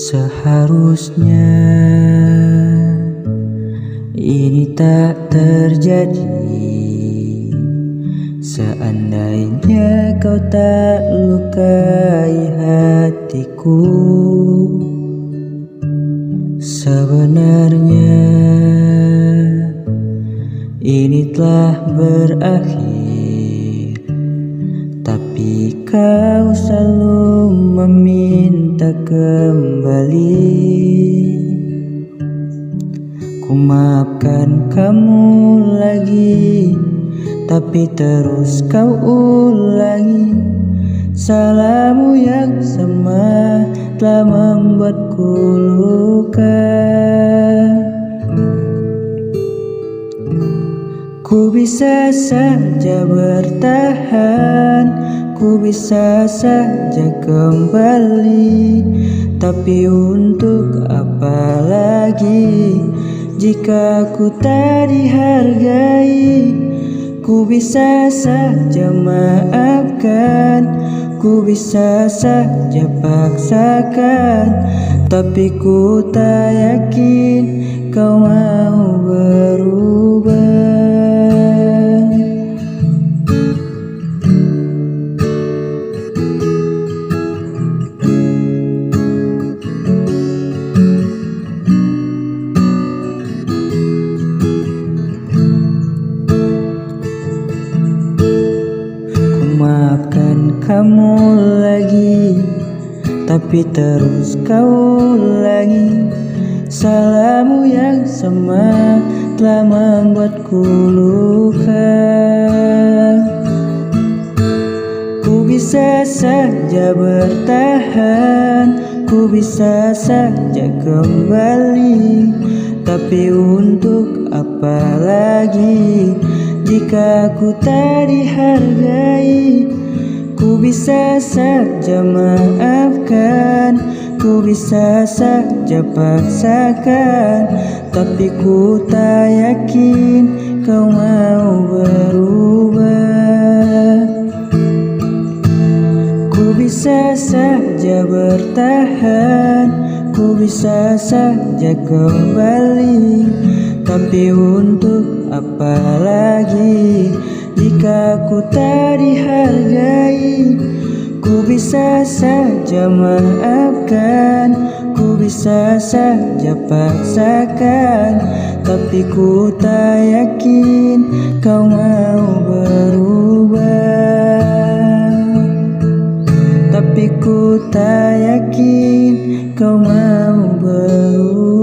Seharusnya ini tak terjadi. Seandainya kau tak lukai hatiku, sebenarnya ini telah berakhir. Tapi kau selalu meminta kembali. Ku maafkan kamu lagi, tapi terus kau ulangi. Salahmu yang sama telah membuatku luka. Ku bisa saja bertahan, ku bisa saja kembali, tapi untuk apa lagi jika ku tak dihargai? Ku bisa saja maafkan, ku bisa saja paksakan, tapi ku tak yakin kau mau berubah. Maafkan kamu lagi, tapi terus kau ulangi. Salahmu yang sama telah membuatku luka. Ku bisa saja bertahan, ku bisa saja kembali, tapi untuk apa lagi jika ku tak dihargai? Ku bisa saja maafkan, ku bisa saja paksakan, tapi ku tak yakin kau mau berubah. Ku bisa saja bertahan, ku bisa saja kembali, tapi untuk apa lagi jika ku tak dihargai? Ku bisa saja maafkan, ku bisa saja paksakan, tapi ku tak yakin kau mau berubah. Tapi ku tak yakin kau mau berubah.